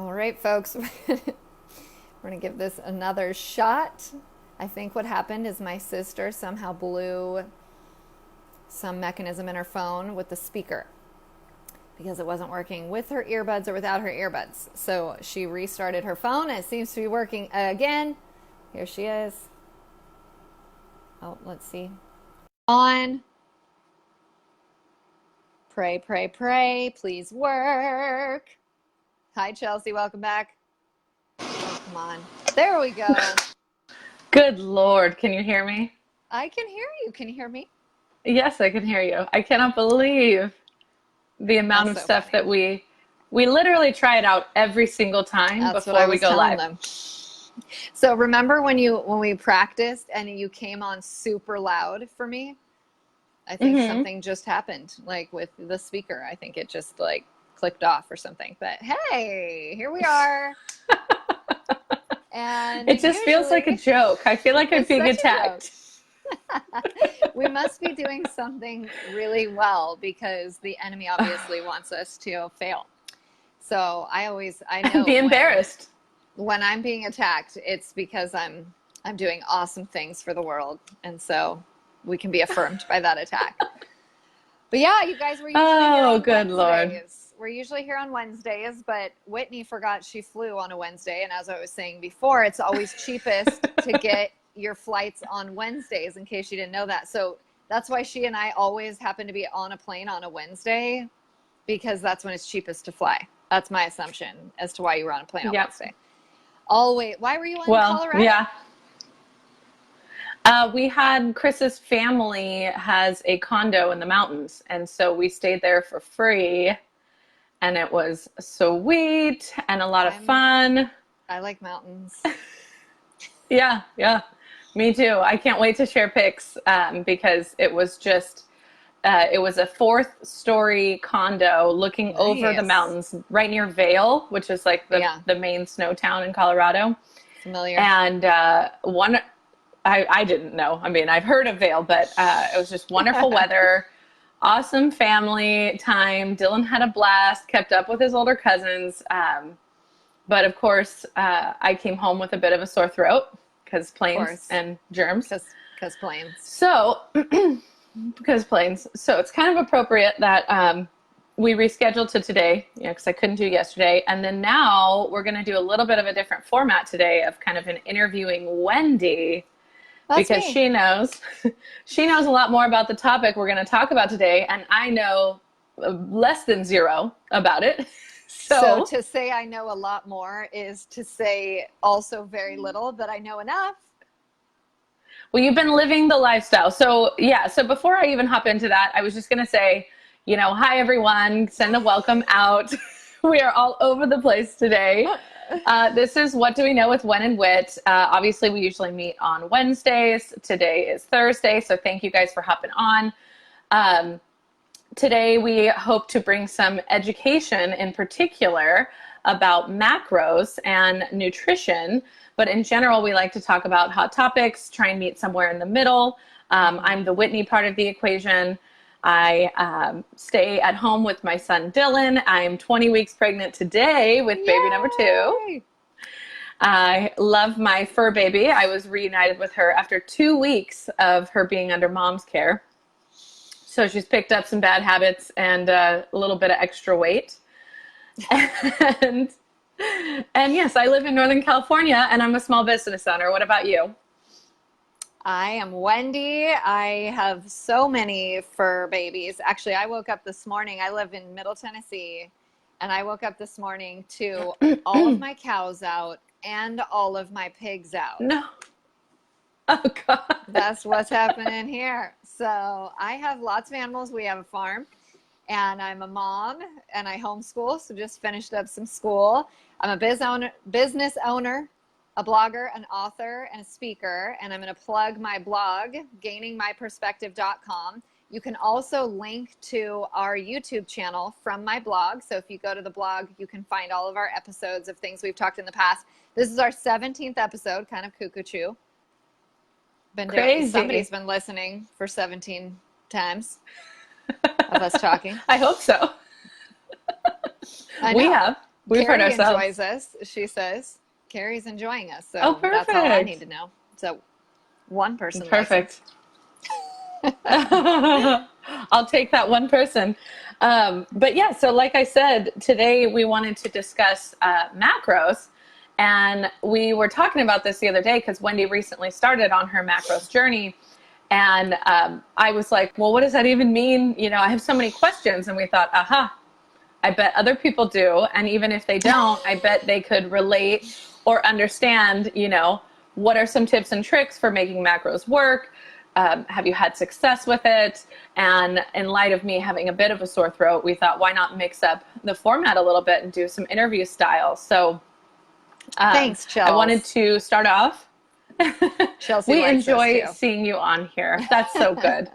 All right, folks, we're going to give this another shot. I think what happened is my sister somehow blew some mechanism in her phone with the speaker because it wasn't working with her earbuds or without her earbuds. So she restarted her phone and it seems to be working again. Here she is. Oh, let's see. On. Pray, pray, pray. Please work. Hi, Chelsea. Welcome back. Oh, come on. There we go. Good Lord, can you hear me? I can hear you. Can you hear me? Yes, I can hear you. I cannot believe the amount That's of so stuff funny. that we literally try it out every single time That's what I before we was go telling live. them. So remember when we practiced and you came on super loud for me? I think Hmm. something just happened, like with the speaker. I think it just like clicked off or something. But hey, here we are. And It just feels like a usually joke. I feel like I'm it's being such a joke. attacked. We must be doing something really well because the enemy obviously wants us to fail. So I know Be embarrassed. when I'm being attacked, it's because I'm doing awesome things for the world, and so we can be affirmed by that attack. But yeah, you guys, we're usually here Oh, on good Lord. Wednesdays. We're usually here on Wednesdays, but Whitney forgot she flew on a Wednesday, and as I was saying before, it's always cheapest to get your flights on Wednesdays in case you didn't know that. So that's why she and I always happen to be on a plane on a Wednesday because that's when it's cheapest to fly. That's my assumption as to why you were on a plane on Yep. Wednesday. Oh, wait, why were you in Well, Colorado? yeah. We had Chris's family has a condo in the mountains, and so we stayed there for free, and it was sweet and a lot of I'm fun. I like mountains. Yeah, yeah, me too. I can't wait to share pics because it was a fourth story condo looking over the Nice. mountains right near Vail, which is like Yeah, the main snow town in Colorado. familiar. And I didn't know. I mean, I've heard of Vail, but it was just wonderful weather, awesome family time. Dylan had a blast, kept up with his older cousins. But of course, I came home with a bit of a sore throat because Of planes course, and germs. because planes. So, because planes. So it's kind of appropriate that we rescheduled to today, because I couldn't do yesterday. And then now we're going to do a little bit of a different format today of kind of an interviewing Wendy That's because me. she knows a lot more about the topic we're going to talk about today, and I know less than zero about it. So So to say I know a lot more is to say also very little, but I know enough. well, you've been living the lifestyle. So, yeah. So, before I even hop into that, I was just going to say, hi, everyone. Send a welcome out. We are all over the place today. This is What Do We Know with Wen and Wit. Obviously, we usually meet on Wednesdays. Today is Thursday. So, thank you guys for hopping on. Um, Today, we hope to bring some education in particular about macros and nutrition. But in general, we like to talk about hot topics, try and meet somewhere in the middle. I'm the Whitney part of the equation. I stay at home with my son Dylan. I'm 20 weeks pregnant today with baby number two. Yay! I love my fur baby. I was reunited with her after 2 weeks of her being under mom's care. So she's picked up some bad habits and a little bit of extra weight. And and yes, I live in Northern California and I'm a small business owner. What about you? I am Wendy. I have so many fur babies. Actually, I woke up this morning. I live in Middle Tennessee, and I woke up this morning to all of my cows out and all of my pigs out. No. Oh God. That's what's happening here. So I have lots of animals. We have a farm, and I'm a mom, and I homeschool. So just finished up some school. I'm a business owner, a blogger, an author, and a speaker. And I'm going to plug my blog, gainingmyperspective.com. You can also link to our YouTube channel from my blog. So if you go to the blog, you can find all of our episodes of things we've talked in the past. This is our 17th episode, kind of cuckoo. Somebody's Crazy. been listening for 17 times of us talking. I hope so. I We know. have. We've heard Carrie ourselves. enjoys us, she says. Carrie's enjoying us, Oh, so that's all I need perfect. to know. So one person listens. Perfect. I'll take that one person. But yeah, so like I said, today we wanted to discuss macros. And we were talking about this the other day because Wendy recently started on her macros journey. And I was like, well, what does that even mean? You know, I have so many questions. And we thought, aha, I bet other people do. And even if they don't, I bet they could relate or understand, you know, what are some tips and tricks for making macros work? Have you had success with it? And in light of me having a bit of a sore throat, we thought, why not mix up the format a little bit and do some interview style? So Thanks, I wanted Chels. to start off. Chelsea We likes us enjoy too. seeing you on here. That's so good.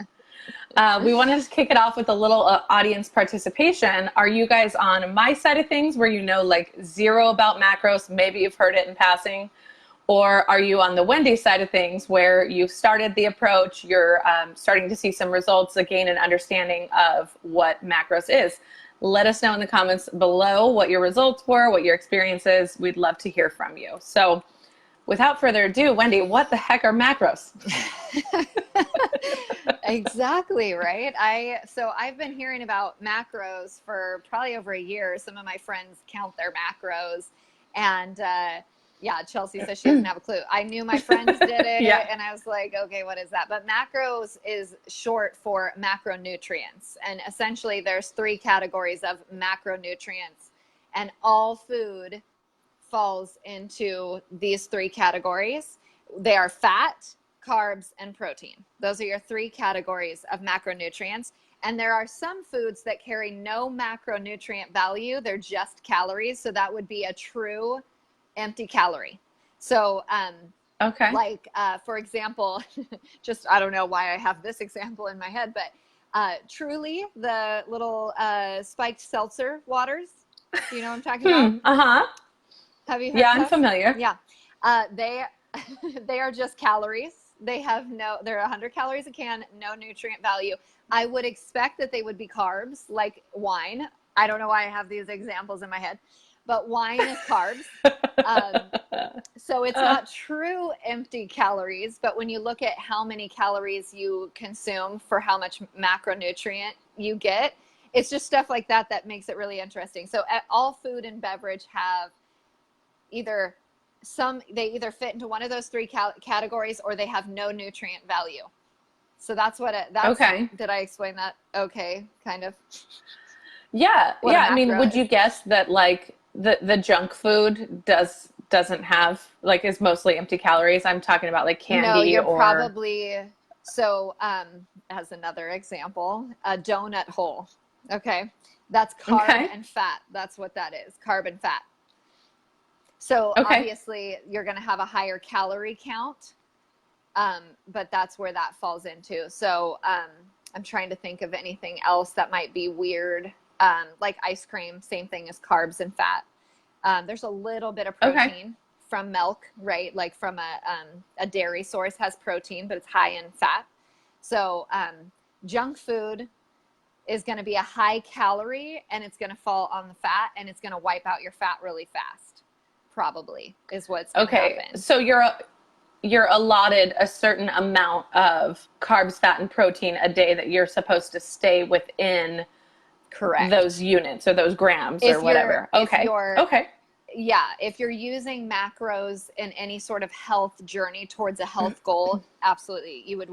We wanted to kick it off with a little audience participation. Are you guys on my side of things where you know like zero about macros? Maybe you've heard it in passing. Or are you on the Wendy side of things where you've started the approach, you're starting to see some results, gain an understanding of what macros is? Let us know in the comments below what your results were, what your experience is. We'd love to hear from you. So without further ado, Wendy, what the heck are macros? Exactly, right? I've been hearing about macros for probably over a year. Some of my friends count their macros, and yeah, Chelsea says she doesn't have a clue. I knew my friends did it, Yeah. and I was like, okay, what is that? But macros is short for macronutrients, and essentially there's three categories of macronutrients, and all food falls into these three categories. They are fat, carbs, and protein. Those are your three categories of macronutrients. And there are some foods that carry no macronutrient value. They're just calories. So that would be a true empty calorie. So, Okay. like, for example, just, I don't know why I have this example in my head, but Truly, the little spiked seltzer waters, do you know what I'm talking about? Uh-huh. Have you heard Yeah, of I'm those? familiar. Yeah. They they are just calories. They're 100 calories a can, no nutrient value. I would expect that they would be carbs like wine. I don't know why I have these examples in my head, but wine is carbs. Um, so it's not true empty calories, but when you look at how many calories you consume for how much macronutrient you get, it's just stuff like that that makes it really interesting. So all food and beverage have either they either fit into one of those three categories or they have no nutrient value. So that's Okay. did I explain that okay, kind of, Yeah, what a yeah. I mean, macro would is? you guess that like the junk food doesn't have like is mostly empty calories? I'm talking about like No, candy you're or probably, so as another example, a donut hole. Okay, that's carb okay, and fat. That's what that is, carb and fat. So okay, obviously you're going to have a higher calorie count, but that's where that falls into. So I'm trying to think of anything else that might be weird, like ice cream, same thing as carbs and fat. There's a little bit of okay, protein from milk, right? Like from a dairy source has protein, but it's high in fat. So junk food is going to be a high calorie and it's going to fall on the fat and it's going to wipe out your fat really fast, probably is what's going to okay. happen. So you're allotted a certain amount of carbs, fat, and protein a day that you're supposed to stay within those Correct. units or those grams or If you're, whatever. if Okay, you're, okay, yeah, if you're using macros in any sort of health journey towards a health goal, absolutely, you would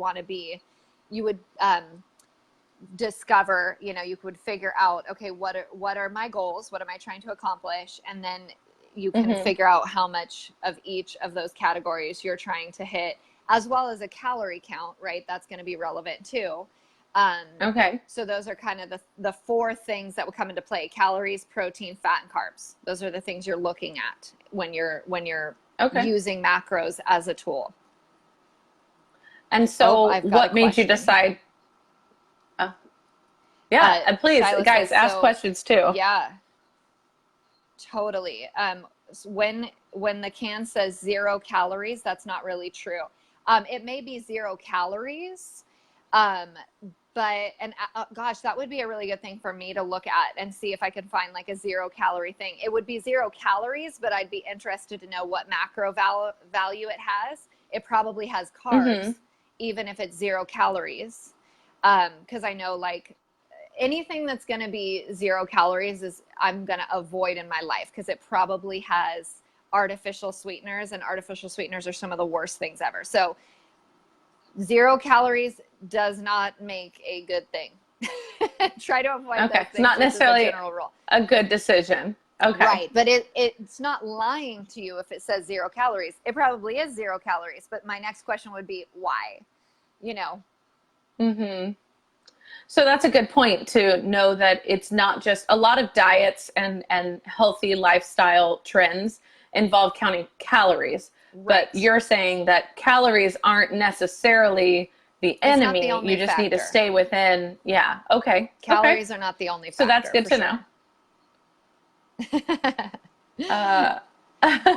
discover, you could figure out, okay, what are my goals? What am I trying to accomplish? And then you can mm-hmm. figure out how much of each of those categories you're trying to hit, as well as a calorie count, right? That's going to be relevant too. Um, Okay, so those are kind of the four things that will come into play: calories, protein, fat, and carbs. Those are the things you're looking at when you're okay. using macros as a tool. And Oh, so, I've got a what made you question here. decide? Oh, yeah, and please, Shyla guys, says, ask so questions too. yeah, totally. When the can says 0 calories, that's not really true. It may be 0 calories, um, and gosh, that would be a really good thing for me to look at and see if I could find like a 0-calorie thing. It would be 0 calories, but I'd be interested to know what macro value it has. It probably has carbs, even if it's 0 calories. Because I know like anything that's going to be 0 calories is I'm going to avoid in my life, because it probably has artificial sweeteners, and artificial sweeteners are some of the worst things ever. So 0 calories does not make a good thing. Try to avoid those things. It's not necessarily a general rule. A good decision. Okay. Right. But it's not lying to you if it says 0 calories. It probably is 0 calories. But my next question would be why? You know? So that's a good point to know that it's not just a lot of diets and healthy lifestyle trends involve counting calories. Right. But you're saying that calories aren't necessarily the enemy. It's not the only you just factor. need to stay within. Yeah. Okay. Calories are not the only factor. So that's good to know.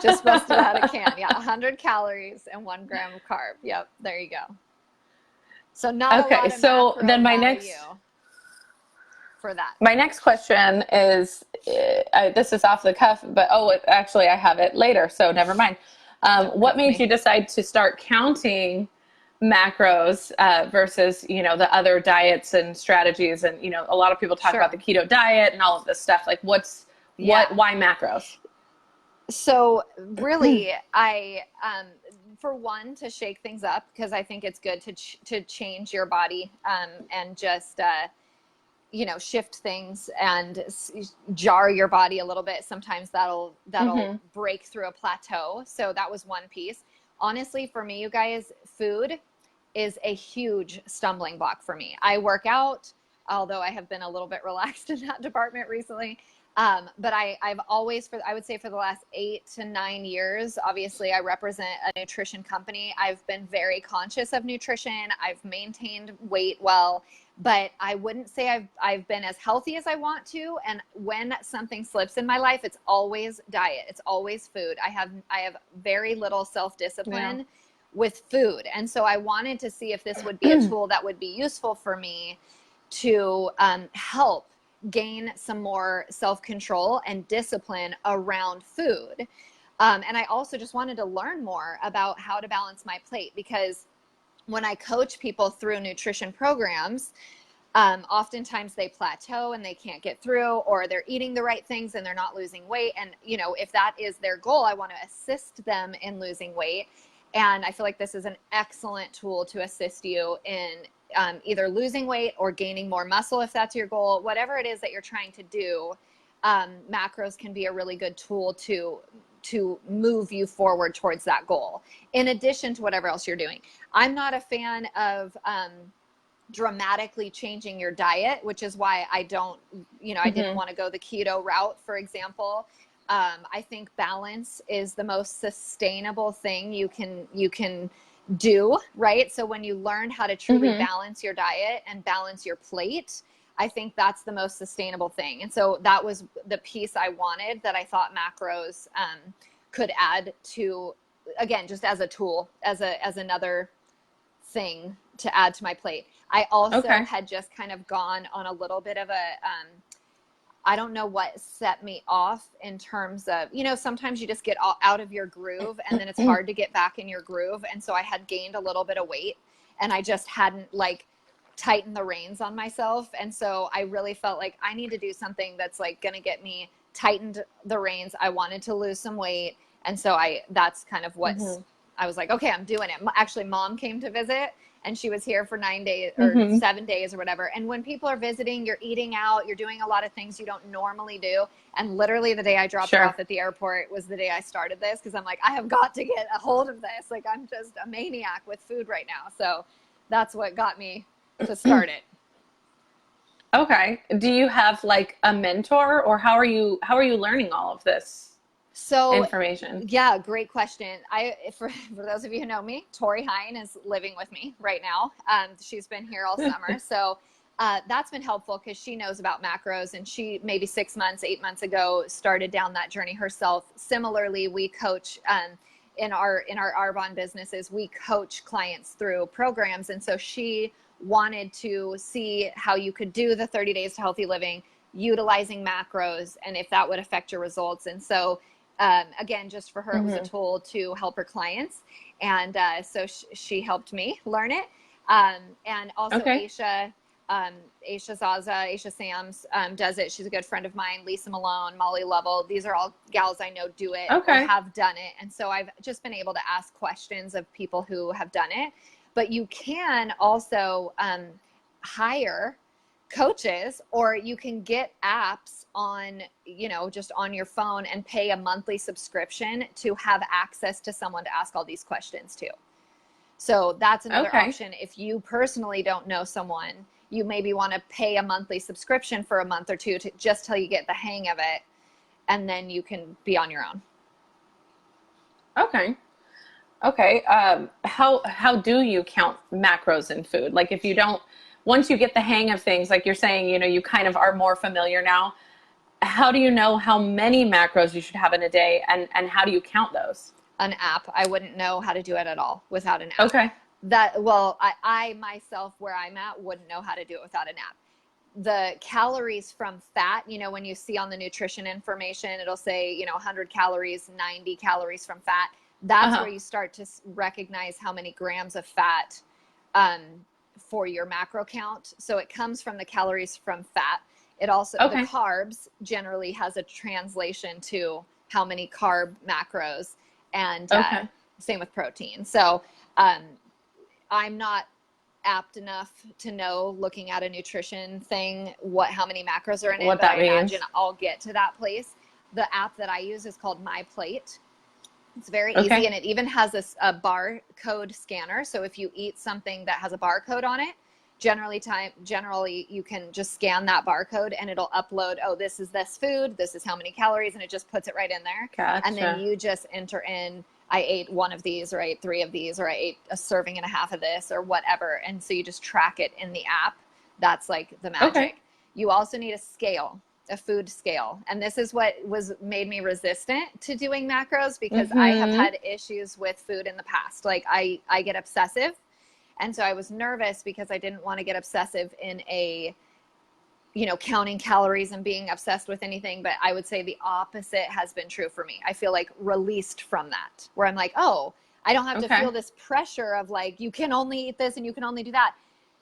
Just busted out a can. Yeah. 100 calories and 1 gram of carb. Yep. There you go. So not okay. A lot of So then my next for that. My next question is, this is off the cuff, but actually I have it later, so never mind. What made you decide to start counting macros versus, the other diets and strategies? And, a lot of people talk about the keto diet and all of this stuff. Like why macros? So really, I, for one, to shake things up, because I think it's good to change your body and just, shift things and jar your body a little bit. Sometimes that'll break through a plateau. So that was one piece. Honestly, for me, you guys, food is a huge stumbling block for me. I work out, although I have been a little bit relaxed in that department recently. But I've always, I would say for the last 8 to 9 years, obviously I represent a nutrition company. I've been very conscious of nutrition. I've maintained weight well, but I wouldn't say I've been as healthy as I want to. And when something slips in my life, it's always diet. It's always food. I have very little self-discipline with food. And so I wanted to see if this would be a tool that would be useful for me to help gain some more self-control and discipline around food. And I also just wanted to learn more about how to balance my plate, because when I coach people through nutrition programs, oftentimes they plateau and they can't get through, or they're eating the right things and they're not losing weight. And, if that is their goal, I want to assist them in losing weight. And I feel like this is an excellent tool to assist you in either losing weight or gaining more muscle, if that's your goal. Whatever it is that you're trying to do, macros can be a really good tool to move you forward towards that goal, in addition to whatever else you're doing. I'm not a fan of dramatically changing your diet, which is why I don't, I didn't want to go the keto route, for example. I think balance is the most sustainable thing you can do, right? So when you learn how to truly balance your diet and balance your plate, I think that's the most sustainable thing. And so that was the piece I wanted, that I thought macros could add to, again, just as a tool, as another thing to add to my plate. I also had just kind of gone on a little bit of a, I don't know what set me off in terms of, sometimes you just get out of your groove and then it's hard to get back in your groove. And so I had gained a little bit of weight and I just hadn't tightened the reins on myself. And so I really felt like I need to do something that's going to get me tightened the reins. I wanted to lose some weight. And so that's kind of what I was like, okay, I'm doing it. Actually, Mom came to visit and she was here for 9 days or 7 days or whatever. And when people are visiting, you're eating out, you're doing a lot of things you don't normally do. And literally the day I dropped her off at the airport was the day I started this, because I'm like, I have got to get a hold of this. I'm just a maniac with food right now. So that's what got me to start it. Okay. Do you have a mentor, or how are you learning all of this? Information? Yeah, great question. For those of you who know me, Tori Hine is living with me right now. She's been here all summer. So that's been helpful because she knows about macros, and she maybe 6 months, 8 months ago started down that journey herself. Similarly, we coach in our Arbonne businesses, we coach clients through programs. And so she wanted to see how you could do the 30 days to healthy living utilizing macros and if that would affect your results. And so again, just for her, it was a tool to help her clients. And so she helped me learn it. And also Aisha Zaza, Aisha Sams does it. She's a good friend of mine. Lisa Malone, Molly Lovell. These are all gals I know do it or have done it. And so I've just been able to ask questions of people who have done it. But you can also hire coaches, or you can get apps on, just on your phone and pay a monthly subscription to have access to someone to ask all these questions to. So that's another option. If you personally don't know someone, you maybe want to pay a monthly subscription for a month or two to just till you get the hang of it. And then you can be on your own. Okay. How do you count macros in food? Like if you don't, once you get the hang of things, like you're saying, you kind of are more familiar now. How do you know how many macros you should have in a day, and how do you count those? An app. I wouldn't know how to do it at all without an app. Okay. I myself, where I'm at, wouldn't know how to do it without an app. The calories from fat, when you see on the nutrition information, it'll say, 100 calories, 90 calories from fat. That's where you start to recognize how many grams of fat for your macro count. So it comes from the calories from fat. It also, the carbs generally has a translation to how many carb macros, and same with protein. So I'm not apt enough to know, looking at a nutrition thing, how many macros are in it, but I imagine I'll get to that place. The app that I use is called My Plate. It's very easy, and it even has a barcode scanner. So if you eat something that has a barcode on it, generally you can just scan that barcode and it'll upload, this is this food, this is how many calories, and it just puts it right in there. Gotcha. And then you just enter in, I ate one of these, or I ate 3 of these, or I ate a serving and a half of this, or whatever. And so you just track it in the app. That's like the magic. You also need a scale, a food scale. And this is what made me resistant to doing macros, because I have had issues with food in the past. Like I get obsessive. And so I was nervous because I didn't want to get obsessive in counting calories and being obsessed with anything. But I would say the opposite has been true for me. I feel like released from that, where I'm like, I don't have to feel this pressure of like, you can only eat this and you can only do that.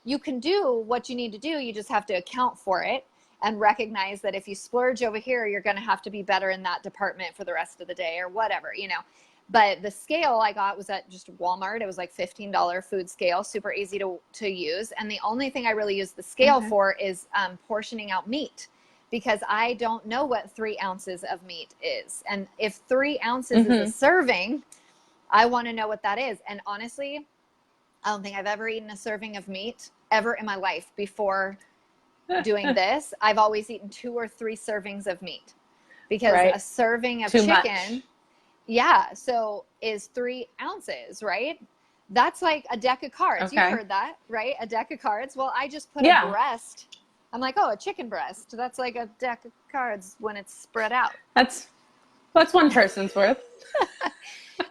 You can do what you need to do. You just have to account for it and recognize that if you splurge over here, you're going to have to be better in that department for the rest of the day or whatever, But the scale I got was at just Walmart. It was like $15 food scale, super easy to use. And the only thing I really use the scale for is portioning out meat, because I don't know what 3 ounces of meat is. And if 3 ounces is a serving, I want to know what that is. And honestly, I don't think I've ever eaten a serving of meat ever in my life before doing this. I've always eaten 2 or 3 servings of meat, because a serving of chicken, so is 3 ounces, right? That's like a deck of cards. You've heard that, right? A deck of cards. Well, I just put a breast. I'm like, a chicken breast. That's like a deck of cards when it's spread out. That's one person's worth.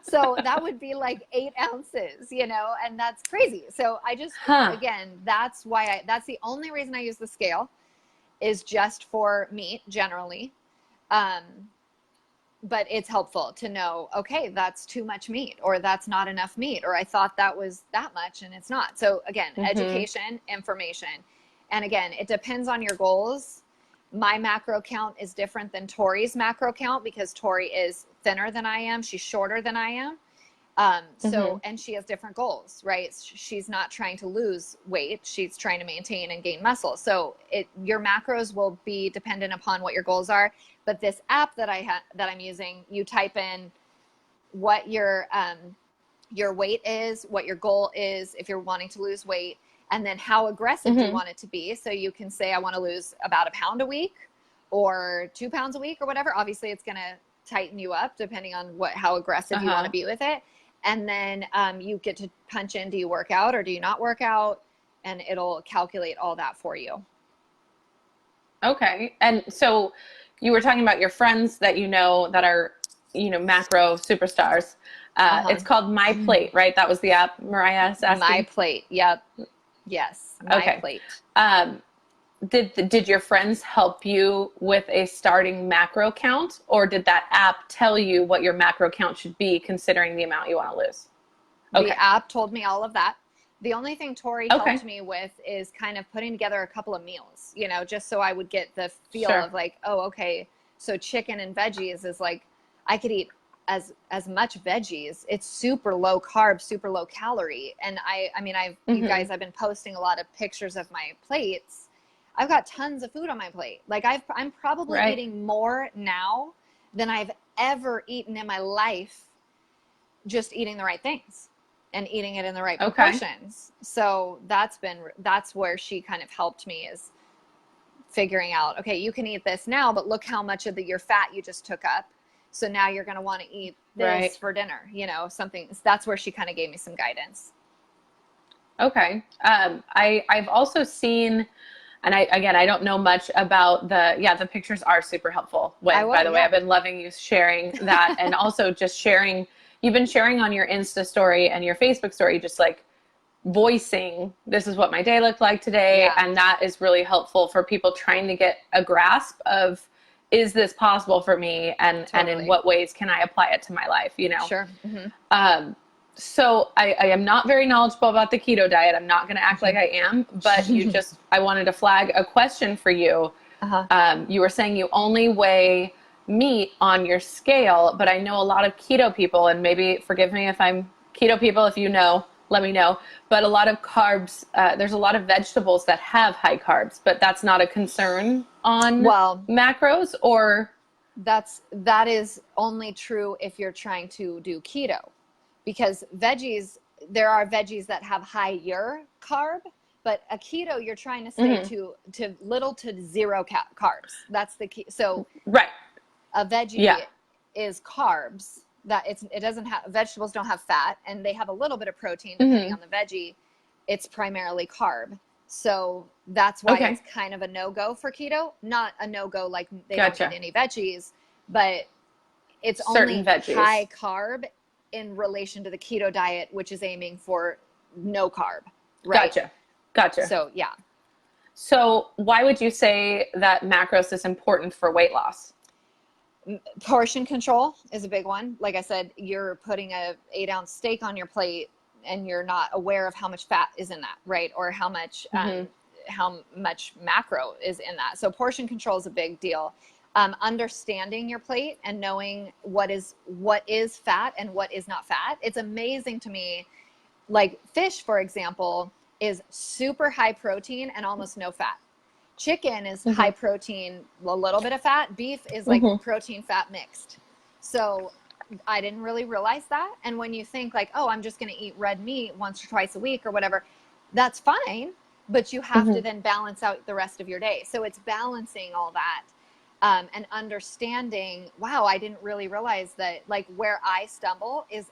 So that would be like 8 ounces, and that's crazy. So I just, again, that's the only reason I use the scale, is just for meat generally. But it's helpful to know, that's too much meat, or that's not enough meat, or I thought that was that much and it's not. So again, education, information. And again, it depends on your goals. My macro count is different than Tori's macro count, because Tori is thinner than I am. She's shorter than I am. And she has different goals, right? She's not trying to lose weight. She's trying to maintain and gain muscle. So your macros will be dependent upon what your goals are. But this app that I'm using, you type in what your weight is, what your goal is, if you're wanting to lose weight, and then how aggressive do you want it to be. So you can say, I want to lose about 1 pound a week, or 2 pounds a week, or whatever. Obviously it's going to tighten you up depending on how aggressive you want to be with it. And then you get to punch in, do you work out or do you not work out? And it'll calculate all that for you. Okay. And so you were talking about your friends that that are, macro superstars. It's called My Plate, right? That was the app Mariah asked. My Plate. Yep. Yes, my Okay. plate. Um, did your friends help you with a starting macro count, or did that app tell you what your macro count should be considering the amount you want to lose? The Okay. app told me all of that. The only thing Tori helped Okay. me with is kind of putting together a couple of meals, just so I would get the feel Sure. of like, oh, okay, so chicken and veggies is like I could eat as much veggies. It's super low carb, super low calorie. And I mean, you Mm-hmm. guys, I've been posting a lot of pictures of my plates. I've got tons of food on my plate. Like I'm probably Right. eating more now than I've ever eaten in my life, just eating the right things and eating it in the right Okay. proportions. So that's where she kind of helped me, is figuring out, okay, you can eat this now, but look how much of your fat you just took up. So now you're going to want to eat this Right. for dinner, something. That's where she kind of gave me some guidance. Okay. I've also seen, and I don't know much about the pictures are super helpful. I By will, the way, yeah. I've been loving you sharing that, and also just sharing. You've been sharing on your Insta story and your Facebook story, just like voicing, this is what my day looked like today, Yeah, and that is really helpful for people trying to get a grasp of, is this possible for me, and in totally. what ways can I apply it to my life, Sure. Mm-hmm. um, so I am not very knowledgeable about the keto diet. I'm not going to act like I am, but I wanted to flag a question for you. Uh-huh. You were saying you only weigh meat on your scale, but I know a lot of keto people, and maybe forgive me if I'm keto people, if you know, let me know. But a lot of carbs, there's a lot of vegetables that have high carbs, but that's not a concern on Well, macros, or that is only true if you're trying to do keto, because there are veggies that have higher carb, but a keto, you're trying to stay Mhm. to little to zero carbs. That's the key. So Right. a Yeah. veggie is carbs, that it doesn't have, vegetables don't have fat, and they have a little bit of protein depending Hmm. on the veggie. It's primarily carb. So that's why it's Okay. kind of a no-go for keto. Not a no-go like they don't eat Gotcha. any veggies, but it's Certain only veggies. high carb in relation to the keto diet, which is aiming for no carb, right? Gotcha. Gotcha. So yeah. So why would you say that macros is important for weight loss? Portion control is a big one. Like I said, you're putting a 8-ounce steak on your plate and you're not aware of how much fat is in that, right? Or Hmm. how much macro is in that. So portion control is a big deal. Understanding your plate and knowing what is fat and what is not fat. It's amazing to me. Like fish, for example, is super high protein and almost no fat. Chicken is Hmm. high protein, a little bit of fat. Beef is like Hmm. protein fat mixed. So I didn't really realize that. And when you think like, oh, I'm just going to eat red meat once or twice a week or whatever, that's fine. But you have to Hmm. then balance out the rest of your day. So it's balancing all that, and understanding, wow, I didn't really realize that, like, where I stumble is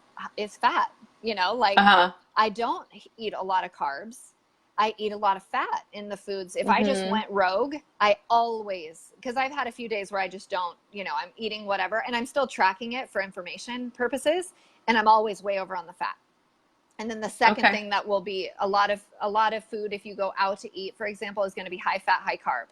fat. Like, Uh-huh. I don't eat a lot of carbs. I eat a lot of fat in the foods. If I just Hmm. went rogue, I always, because I've had a few days where I just don't, I'm eating whatever and I'm still tracking it for information purposes. And I'm always way over on the fat. And then the second Okay. thing that will be a lot of food, if you go out to eat, for example, is going to be high fat, high carb.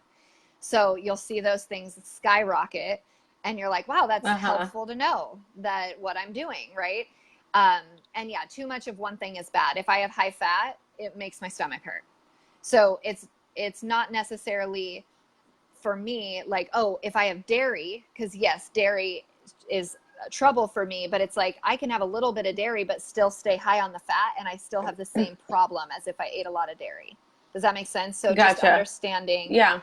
So you'll see those things skyrocket and you're like, wow, that's Uh-huh. helpful to know that what I'm doing, right? Um, and yeah, too much of one thing is bad. If I have high fat, it makes my stomach hurt. So it's not necessarily for me like, oh, if I have dairy, because yes, dairy is trouble for me, but it's like I can have a little bit of dairy but still stay high on the fat and I still have the same problem as if I ate a lot of dairy. Does that make sense? So just Gotcha. understanding Yeah.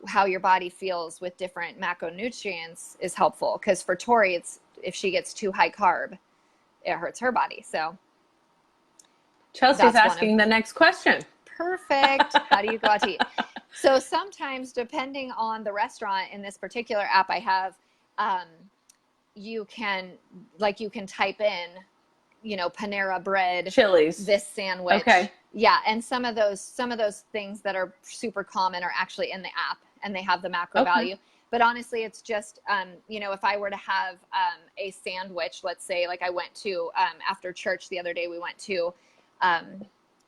how your body feels with different macronutrients is helpful, because for Tori, it's if she gets too high carb, it hurts her body. So Chelsea's that's one of asking the next question. perfect. How do you go out to eat? So sometimes, depending on the restaurant, in this particular app I have, um, you can type in, Panera bread, Chili's. this sandwich. Okay. Yeah, and some of those things that are super common are actually in the app, and they have the macro Okay. value. But honestly, it's just, if I were to have a sandwich, let's say, like I went to, after church the other day, we went to, um,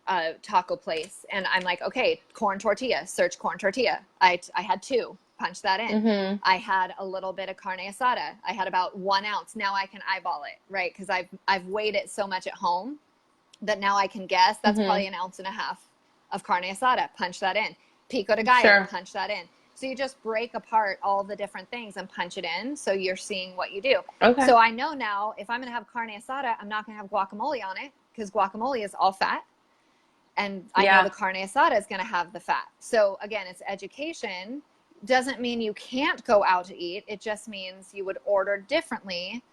a taco place, and I'm like, okay, corn tortilla, search corn tortilla. I had two, punch that in. Mm-hmm. I had a little bit of carne asada. I had about 1 ounce. Now I can eyeball it, right? Because I've weighed it so much at home that now I can guess that's Mm-hmm. probably 1.5 ounces of carne asada. Punch that in. Pico de gallo, Sure. punch that in. So you just break apart all the different things and punch it in, so you're seeing what you do. Okay. So I know now if I'm going to have carne asada, I'm not going to have guacamole on it, because guacamole is all fat. And I know the carne asada is going to have the fat. So again, it's education. Doesn't mean you can't go out to eat. It just means you would order differently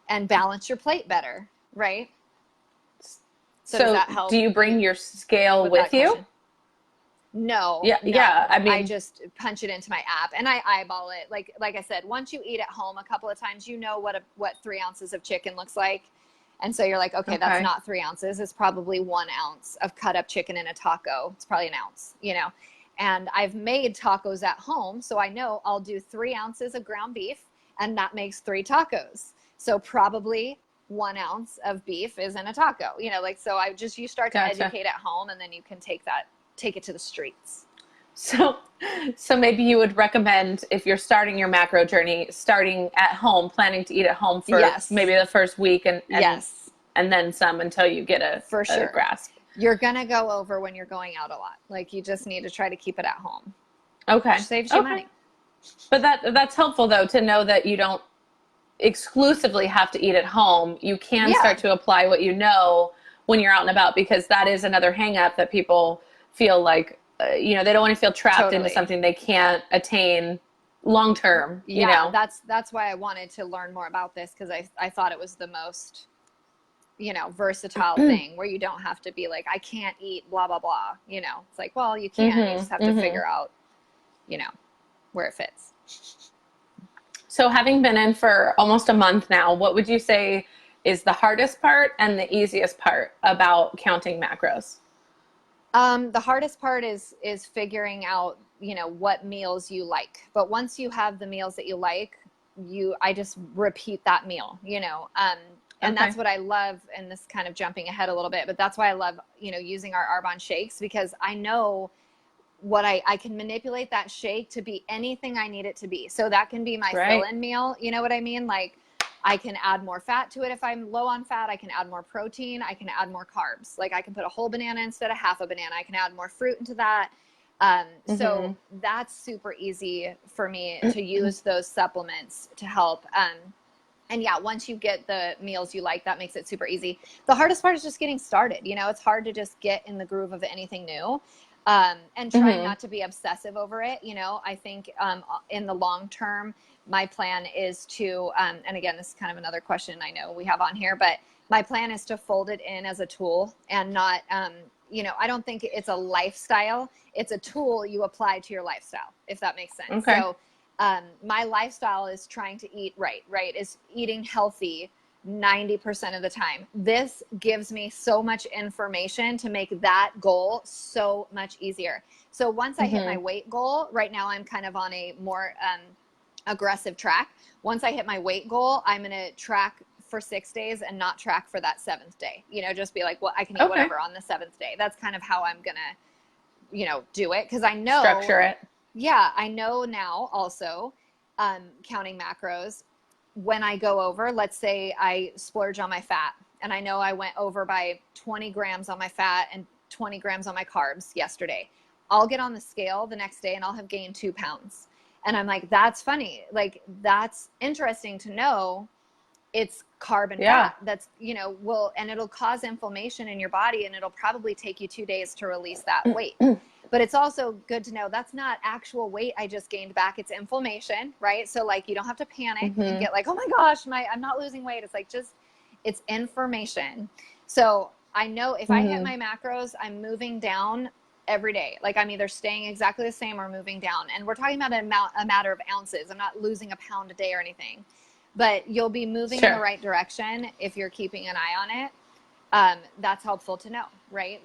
and balance your plate better, right? So does that help? Do you bring your scale with you? Question? No. Yeah, no. yeah. I mean, I just punch it into my app and I eyeball it. Like I said, once you eat at home a couple of times, you know what 3 ounces of chicken looks like. And so you're like, okay, that's not 3 ounces. It's probably 1 ounce of cut up chicken in a taco. It's probably 1 ounce, you know. And I've made tacos at home, so I know I'll do 3 ounces of ground beef, and that makes 3 tacos. So probably 1 ounce of beef is in a taco, you know, like, so you start to educate at home, and then you can take it to the streets. So maybe you would recommend, if you're starting your macro journey, starting at home, planning to eat at home for maybe the first week and then some until you get a grasp. You're going to go over when you're going out a lot. Like, you just need to try to keep it at home. Okay. Which saves you money. But that's helpful, though, to know that you don't exclusively have to eat at home. You can start to apply what you know when you're out and about, because that is another hang up that people feel like, they don't want to feel trapped into something they can't attain long term. You know? That's why I wanted to learn more about this, because I thought it was the most, versatile thing, where you don't have to be like, I can't eat blah, blah, blah. It's like, well, you can. You just have to figure out, where it fits. So having been in for almost a month now, what would you say is the hardest part and the easiest part about counting macros? The hardest part is figuring out, what meals you like. But once you have the meals that you like, I just repeat that meal, and that's what I love. And this kind of jumping ahead a little bit, but that's why I love, using our Arbonne shakes, because I know what I can manipulate that shake to be anything I need it to be. So that can be my fill-in meal. You know what I mean? Like, I can add more fat to it. If I'm low on fat, I can add more protein. I can add more carbs. Like, I can put a whole banana instead of half a banana. I can add more fruit into that. So that's super easy for me to use those supplements to help. And yeah, once you get the meals you like, that makes it super easy. The hardest part is just getting started. It's hard to just get in the groove of anything new. And trying not to be obsessive over it. I think in the long term, my plan is to, and again, this is kind of another question I know we have on here, but my plan is to fold it in as a tool and not, I don't think it's a lifestyle. It's a tool you apply to your lifestyle, if that makes sense. Okay. So my lifestyle is trying to eat right, is eating healthy 90% of the time. This gives me so much information to make that goal so much easier. So once I hit my weight goal, right now I'm kind of on a more aggressive track. Once I hit my weight goal, I'm going to track for 6 days and not track for that 7th day. Just be like, well, I can eat whatever on the 7th day. That's kind of how I'm going to, do it. Because I know. Structure it. Yeah, I know now also, counting macros, when I go over, let's say I splurge on my fat, and I know I went over by 20 grams on my fat and 20 grams on my carbs yesterday. I'll get on the scale the next day and I'll have gained 2 pounds. And I'm like, that's funny. Like, that's interesting to know. It's carb and fat. That's, and it'll cause inflammation in your body, and it'll probably take you 2 days to release that weight. But it's also good to know that's not actual weight I just gained back. It's inflammation, right? So like, you don't have to panic and get like, oh my gosh, I'm not losing weight. It's like, it's information. So I know if I hit my macros, I'm moving down every day. Like, I'm either staying exactly the same or moving down. And we're talking about a matter of ounces. I'm not losing a pound a day or anything, but you'll be moving in the right direction if you're keeping an eye on it. That's helpful to know, right?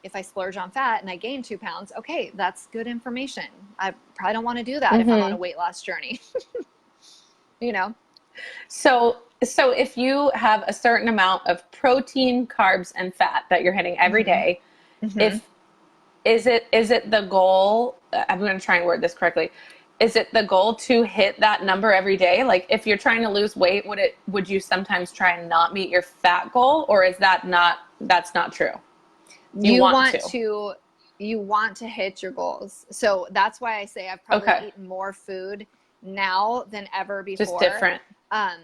If I splurge on fat and I gain 2 pounds, okay, that's good information. I probably don't want to do that if I'm on a weight loss journey. So so if you have a certain amount of protein, carbs, and fat that you're hitting every Hmm. day, Hmm. if is it the goal? I'm going to try and word this correctly. Is it the goal to hit that number every day? Like if you're trying to lose weight, would you sometimes try and not meet your fat goal, or is that not that's not true? You You want want to. to you want to hit your goals. So that's why I say I've probably Okay. eaten more food now than ever Just before. different. Um,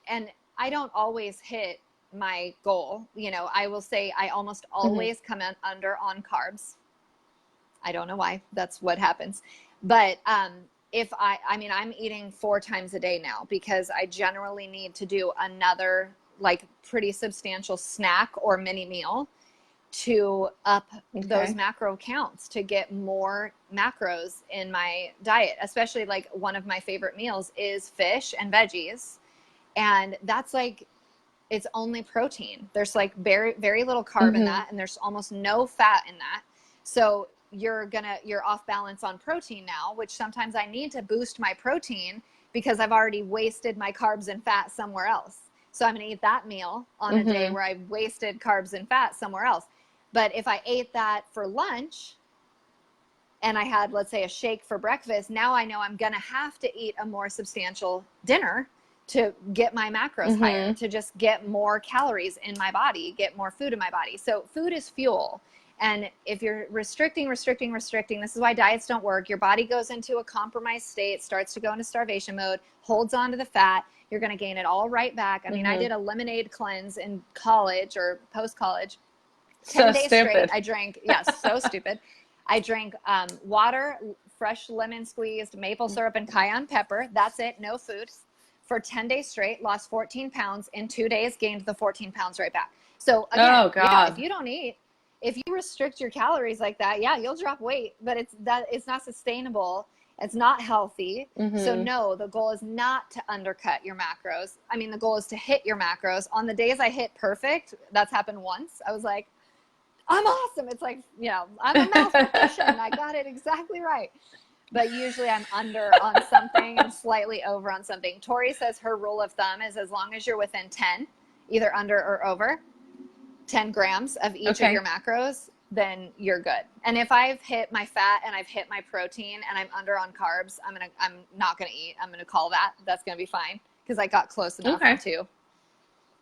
and I don't always hit my goal. You know, I will say I almost Hmm. always come in under on carbs. I don't know why. That's what happens. But if I mean, I'm eating 4 times a day now because I generally need to do another like pretty substantial snack or mini meal to up those Okay. macro counts to get more macros in my diet. Especially like one of my favorite meals is fish and veggies. And that's like, it's only protein. There's like very, very little carb in Hmm. that, and there's almost no fat in that. So you're off balance on protein now, which sometimes I need to boost my protein because I've already wasted my carbs and fat somewhere else. So I'm going to eat that meal on a day Hmm. where I wasted carbs and fat somewhere else. But if I ate that for lunch and I had, let's say, a shake for breakfast, now I know I'm going to have to eat a more substantial dinner to get my macros higher, Hmm. to just get more calories in my body, get more food in my body. So food is fuel. And if you're restricting, this is why diets don't work. Your body goes into a compromised state, starts to go into starvation mode, holds on to the fat. You're going to gain it all right back. I mean, I Hmm. did a lemonade cleanse in college or post college. 10 So days straight. stupid. I drank, yes, so stupid. I drank water, fresh lemon squeezed, maple syrup, and cayenne pepper. That's it, no food. For 10 days straight, lost 14 pounds. In 2 days, gained the 14 pounds right back. So, again, Oh yeah, if God. you don't eat, if you restrict your calories like that, yeah, you'll drop weight, but it's not sustainable. It's not healthy. So, Hmm. no, the goal is not to undercut your macros. I mean, the goal is to hit your macros. On the days I hit perfect, that's happened once. I was like, I'm awesome. It's like, you know, I'm a mathematician. I got it exactly right. But usually I'm under on something and slightly over on something. Tori says her rule of thumb is as long as you're within 10, either under or over 10 grams of each of your Okay. macros, then you're good. And if I've hit my fat and I've hit my protein and I'm under on carbs, I'm not gonna eat. I'm gonna call that. That's gonna be fine because I got close enough on Okay. 2.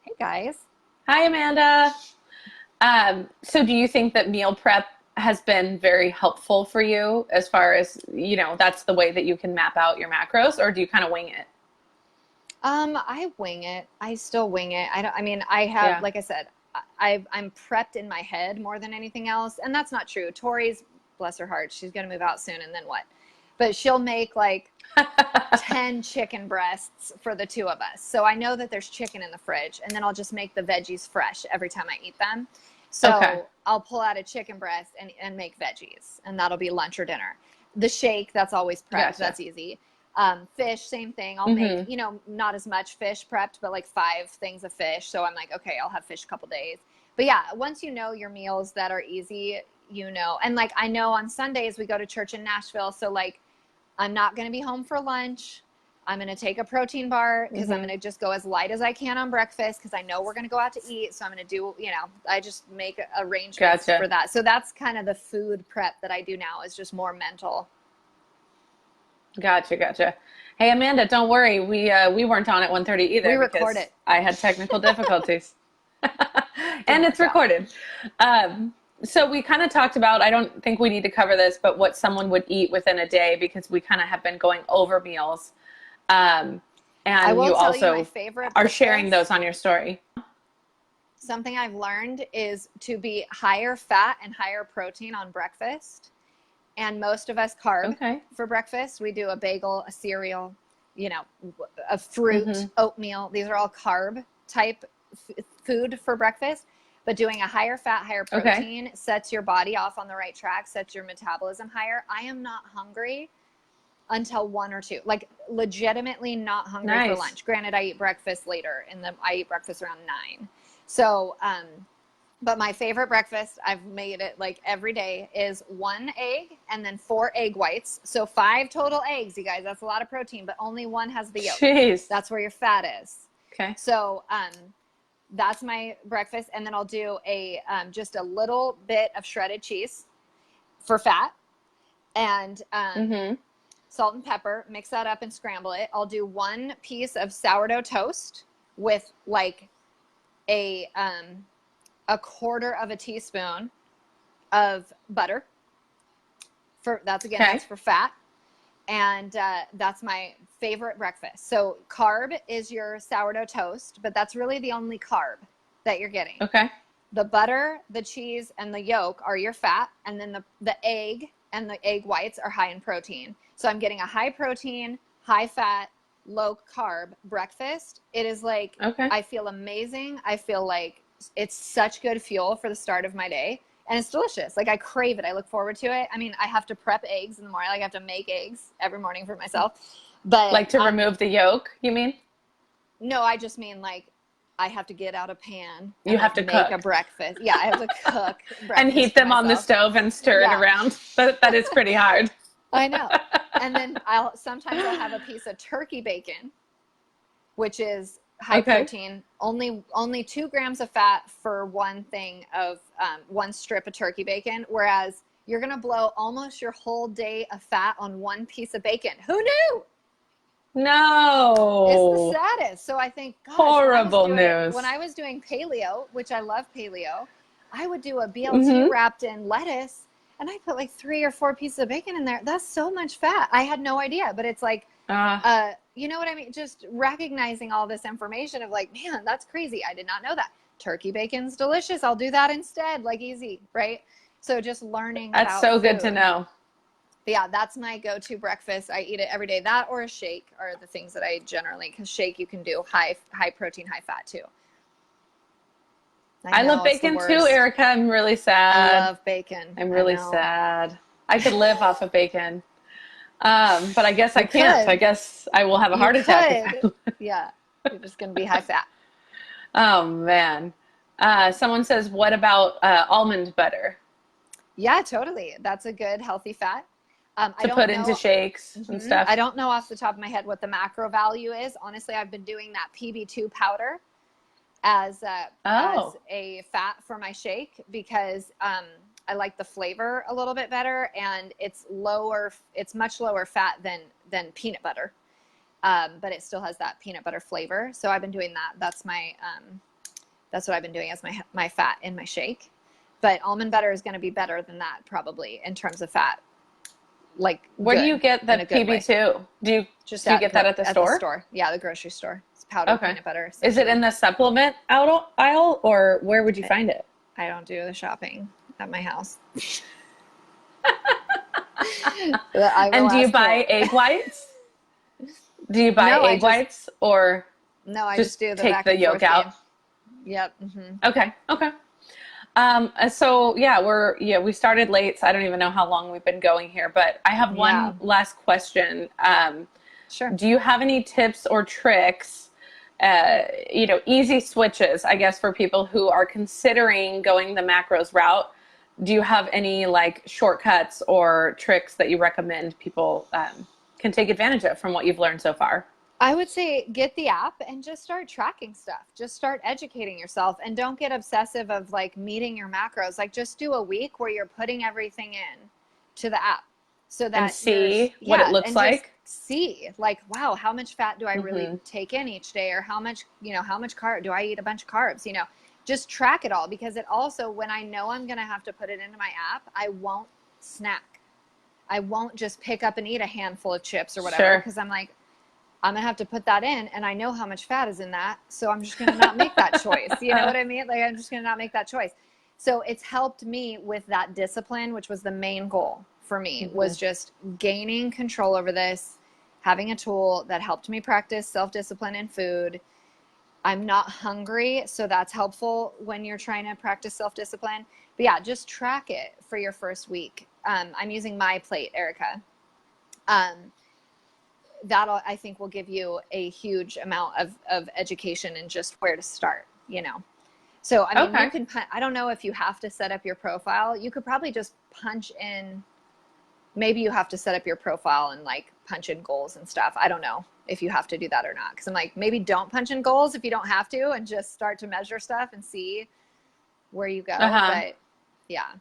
Hey guys. Hi, Amanda. So do you think that meal prep has been very helpful for you as far as, that's the way that you can map out your macros, or do you kind of wing it? I wing it. I still wing it. I don't, I mean, I have, Yeah. like I said, I'm prepped in my head more than anything else. And that's not true. Tori's, bless her heart, she's going to move out soon. And then what? But she'll make like 10 chicken breasts for the 2 of us. So I know that there's chicken in the fridge, and then I'll just make the veggies fresh every time I eat them. Okay. So I'll pull out a chicken breast and make veggies, and that'll be lunch or dinner. The shake, that's always prepped. Gotcha. That's easy. Fish, same thing. I'll make, Hmm. not as much fish prepped, but like 5 things of fish. So I'm like, okay, I'll have fish a couple days. But yeah, once you know your meals that are easy, and like I know on Sundays we go to church in Nashville. So like I'm not going to be home for lunch. I'm going to take a protein bar because I'm Hmm. going to just go as light as I can on breakfast because I know we're going to go out to eat. So I'm going to do, I just make arrangements Gotcha. for that. So that's kind of the food prep that I do now is just more mental. Gotcha. Gotcha. Hey, Amanda, don't worry. We weren't on at 1:30 We either record because it. I had technical difficulties. And Damn it's it, Josh. recorded. Um, so we kind of talked about, I don't think we need to cover this, but what someone would eat within a day because we kind of have been going over meals. Um, I and will you tell you my also favorite are sharing those breakfast. on your story. Something I've learned is to be higher fat and higher protein on breakfast. And most of us carb Okay. for breakfast. We do a bagel, a cereal, you know, a fruit, Hmm. oatmeal. These are all carb type food for breakfast. But doing a higher fat, higher Okay. protein sets your body off on the right track, sets your metabolism higher. I am not hungry until 1 or 2, like legitimately not hungry for Nice. lunch. Granted, I eat breakfast later, and then I eat breakfast around 9. So, but my favorite breakfast, I've made it like every day, is 1 egg and then 4 egg whites. So 5 total eggs, you guys. That's a lot of protein, but only one has the yolk. Jeez. That's where your fat is. Okay. So that's my breakfast. And then I'll do just a little bit of shredded cheese for fat, and salt and pepper, mix that up and scramble it. I'll do one piece of sourdough toast with like a quarter of a teaspoon of butter. That's for fat. And that's my favorite breakfast. So carb is your sourdough toast, but that's really the only carb that you're getting. Okay. The butter, the cheese, and the yolk are your fat, and then the egg and the egg whites are high in protein. So I'm getting a high protein, high fat, low carb breakfast. It is like, I feel amazing. I feel like it's such good fuel for the start of my day. And it's delicious. Like, I crave it. I look forward to it. I mean, I have to prep eggs in the morning. Like, I have to make eggs every morning for myself. But like to remove the yolk, you mean? No, I just mean like I have to get out a pan. You have to make cook a breakfast. Yeah, I have to cook breakfast and heat them on the stove and stir it around. That is pretty hard. I know. And then sometimes I'll have a piece of turkey bacon, which is high protein, only 2 grams of fat for one thing of one strip of turkey bacon, whereas you're going to blow almost your whole day of fat on one piece of bacon. Who knew? No. It's the saddest. So I think, gosh, horrible news. When I was doing paleo, which I love paleo, I would do a BLT wrapped in lettuce, and I put like 3 or 4 pieces of bacon in there. That's so much fat. I had no idea, but it's like, you know what I mean? Just recognizing all this information of like, man, that's crazy. I did not know that. Turkey bacon's delicious. I'll do that instead. Like, easy, right? So just learning. That's so good to know. But yeah, that's my go-to breakfast. I eat it every day. That or a shake are the things that I generally, because shake you can do high protein, high fat too. I love bacon too, Erica. I'm really sad. I love bacon. I'm really sad. I could live off of bacon. But I guess I can't. I guess I will have a heart attack. Yeah. You're just going to be high fat. Oh, man. Someone says, what about almond butter? Yeah, totally. That's a good healthy fat. To put into shakes and stuff. I don't know off the top of my head what the macro value is. Honestly, I've been doing that PB2 powder as a fat for my shake because I like the flavor a little bit better, and it's much lower fat than peanut butter. But it still has that peanut butter flavor. So I've been doing that. That's what I've been doing as my fat in my shake. But almond butter is going to be better than that probably in terms of fat. Like, where do you get the PB2? Do you get that at the store? At the store. Yeah, the grocery store. It's powdered peanut butter. Is it in the supplement aisle, or where would you find it? I don't do the shopping at my house. And do you buy egg whites? Do you buy egg whites, or no? I just do take the yolk out. Game. Yep. Mm-hmm. Okay. So we started late, so I don't even know how long we've been going here, but I have one last question. Sure. Do you have any tips or tricks, easy switches, I guess, for people who are considering going the macros route? Do you have any like shortcuts or tricks that you recommend people can take advantage of from what you've learned so far? I would say get the app and just start tracking stuff. Just start educating yourself, and don't get obsessive of like meeting your macros. Like, just do a week where you're putting everything in to the app so that and see what it looks like. See like, wow, how much fat do I really take in each day, or how much carb do I eat? A bunch of carbs, just track it all, because it also, when I know I'm going to have to put it into my app, I won't snack. I won't just pick up and eat a handful of chips or whatever, because I'm like, I'm going to have to put that in, and I know how much fat is in that. So I'm just going to not make that choice. You know what I mean? Like, I'm just going to not make that choice. So it's helped me with that discipline, which was the main goal for me, was just gaining control over this, having a tool that helped me practice self-discipline in food. I'm not hungry, so that's helpful when you're trying to practice self-discipline. But yeah, just track it for your first week. I'm using MyPlate, Erica. That I think will give you a huge amount of education and just where to start, So, I mean, you can, I don't know if you have to set up your profile. You could probably just punch in maybe you have to set up your profile and like punch in goals and stuff. I don't know if you have to do that or not. Cause I'm like, maybe don't punch in goals if you don't have to, and just start to measure stuff and see where you go. Uh-huh. But yeah,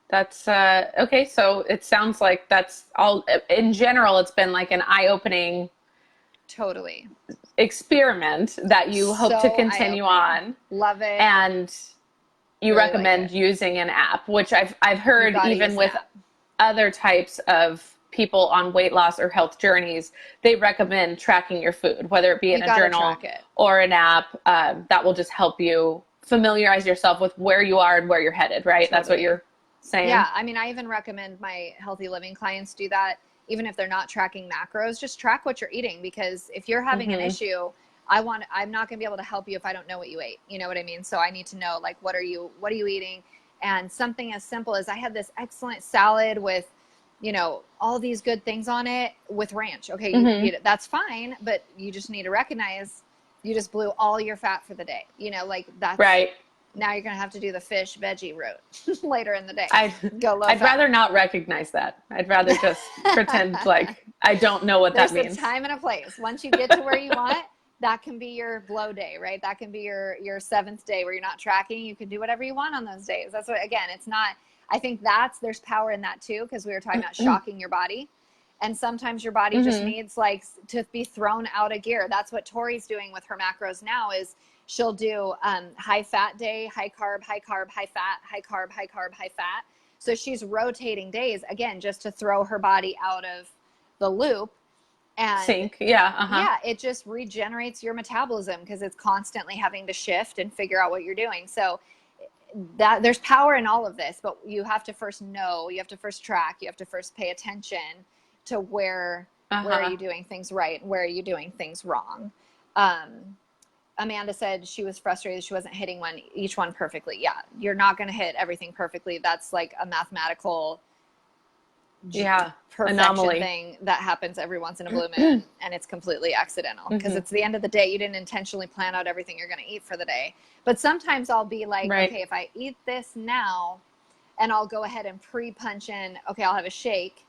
That's okay. So it sounds like that's all in general, it's been like an eye-opening totally. experiment that you hope to So eye continue opening. on. Love it. And you Really like recommend it. using an app, which I've You heard got to even use an with app. other types of people on weight loss or health journeys, they recommend tracking your food, whether it be in You a got to journal track it. or an app. That will just help you familiarize yourself with where you are and where you're headed, right? That's what Totally. you're saying. Yeah, I mean, I even recommend my healthy living clients do that. Even if they're not tracking macros, just track what you're eating, because if you're having an Mm-hmm. issue, I'm not going to be able to help you if I don't know what you ate. You know what I mean? So I need to know, like, what are you eating? And something as simple as, I had this excellent salad with, all these good things on it with ranch. Okay, Mm-hmm. that's fine, but you just need to recognize you just blew all your fat for the day. Like, that's, Right. now you're going to have to do the fish veggie route later in the day. I'd Go low I'd fat. rather not recognize that. I'd rather just pretend like I don't know what that There's a means. time and a place. Once you get to where you want, that can be your blow day, right? That can be your seventh day where you're not tracking. You can do whatever you want on those days. That's what, again, it's not, I think there's power in that too, because we were talking about shocking your body. And sometimes your body just Mm-hmm. needs like to be thrown out of gear. That's what Tori's doing with her macros now, is she'll do high fat day, high carb, high carb, high fat, high carb, high carb, high fat. So she's rotating days, again, just to throw her body out of the loop. And Sync. Yeah. Uh-huh. yeah, it just regenerates your metabolism, because it's constantly having to shift and figure out what you're doing. So that there's power in all of this, but you have to first know, you have to first track, you have to first pay attention to where are Uh-huh. you doing things right, where are you doing things wrong. um Amanda said she was frustrated she wasn't hitting each one perfectly. Yeah, you're not going to hit everything perfectly. That's like a mathematical Yeah. perfection Anomaly. thing that happens every once in a blue moon, and it's completely accidental, because Mm-hmm. it's the end of the day. You didn't intentionally plan out everything you're going to eat for the day. But sometimes I'll be like, Right. okay, if I eat this now, and I'll go ahead and pre-punch in, okay, I'll have a shake,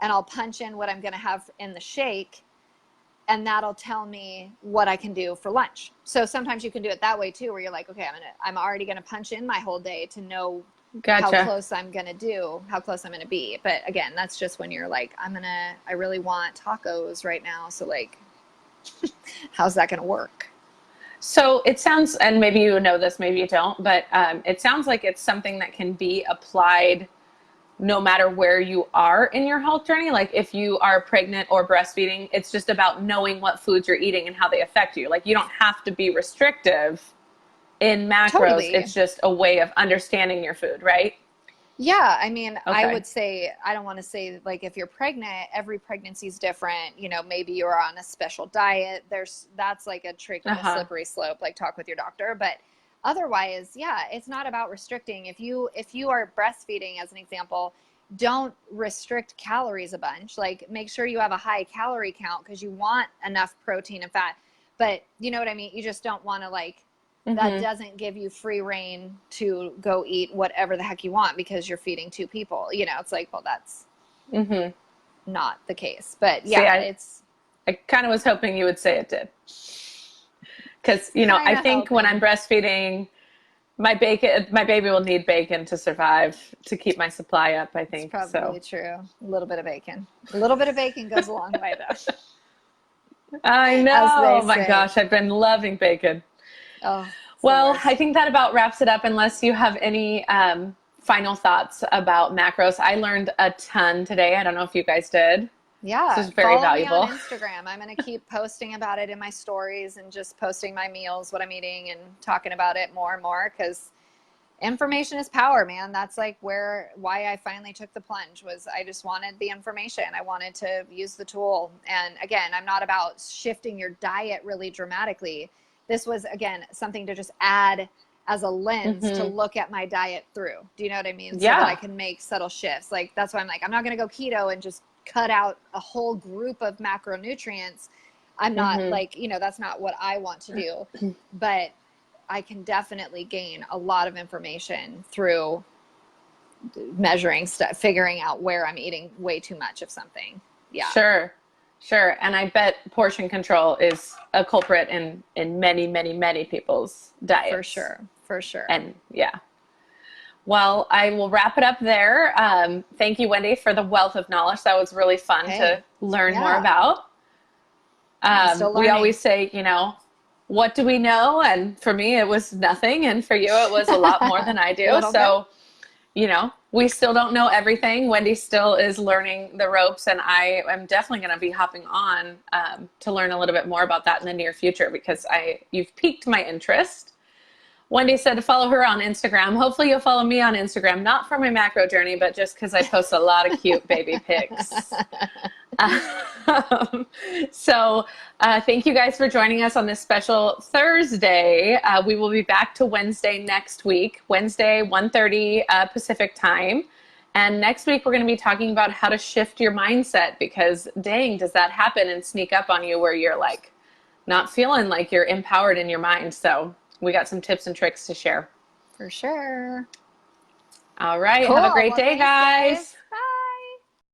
and I'll punch in what I'm going to have in the shake, and that'll tell me what I can do for lunch. So sometimes you can do it that way too, where you're like, okay, I'm already going to punch in my whole day to know how Gotcha. close I'm going to do, how close I'm going to be. But again, that's just when you're like, I really want tacos right now. So like, how's that going to work? So it sounds, and maybe you know this, maybe you don't, but it sounds like it's something that can be applied no matter where you are in your health journey. Like if you are pregnant or breastfeeding, it's just about knowing what foods you're eating and how they affect you. Like you don't have to be restrictive in macros. Totally. It's just a way of understanding your food, right? Yeah, I mean, I Okay. would say, I don't want to say like if you're pregnant, every pregnancy is different. Maybe you're on a special diet. That's like a tricky, a Uh-huh. slippery slope, like talk with your doctor. But otherwise, yeah, it's not about restricting. If you are breastfeeding, as an example, don't restrict calories a bunch. Like make sure you have a high calorie count, because you want enough protein and fat. But you know what I mean? You just don't want to like, that Mm-hmm. doesn't give you free reign to go eat whatever the heck you want because you're feeding two people. It's like, well, that's Mm-hmm. not the case. But See, yeah, I, it's I kind of was hoping you would say it did. Because, kind I of think when I'm helping. breastfeeding, my baby will need bacon to survive, to keep my supply up, I It's think. So probably true. A little bit of bacon. A little bit of bacon goes a long way, though, I as they know, my say. gosh, I've been loving bacon. Oh, it's the Well, I worst. think that about wraps it up, unless you have any final thoughts about macros. I learned a ton today. I don't know if you guys did. This Yeah, was very follow me on valuable. Instagram. I'm going to keep posting about it in my stories, and just posting my meals, what I'm eating, and talking about it more and more, because information is power, man. That's like why I finally took the plunge, was I just wanted the information. I wanted to use the tool. And again, I'm not about shifting your diet really dramatically. This was, again, something to just add as a lens to Hmm. look at my diet through. Do you know what I mean? So that I Yeah. can make subtle shifts. Like that's why I'm like, I'm not going to go keto and just cut out a whole group of macronutrients. I'm not Hmm. like, that's not what I want to do. But I can definitely gain a lot of information through measuring stuff, figuring out where I'm eating way too much of something. Yeah. Sure. Sure. And I bet portion control is a culprit in many, many, many people's diets. For sure. For sure. And yeah. Well, I will wrap it up there. Thank you, Wendy, for the wealth of knowledge. That was really fun to learn more about. We always say, you know, what do we know? And for me, it was nothing. And for you, it was a lot more than I do. So, you know, we still don't know everything. Wendy still is learning the ropes. And I am definitely going to be hopping on to learn a little bit more about that in the near future, because you've piqued my interest. Wendy said to follow her on Instagram. Hopefully you'll follow me on Instagram, not for my macro journey, but just because I post a lot of cute baby pics. So thank you guys for joining us on this special Thursday. We will be back to Wednesday next week, Wednesday, 1:30 Pacific time. And next week, we're going to be talking about how to shift your mindset, because dang, does that happen and sneak up on you where you're like not feeling like you're empowered in your mind. So we got some tips and tricks to share. For sure. All right. Cool. Have a great day, guys.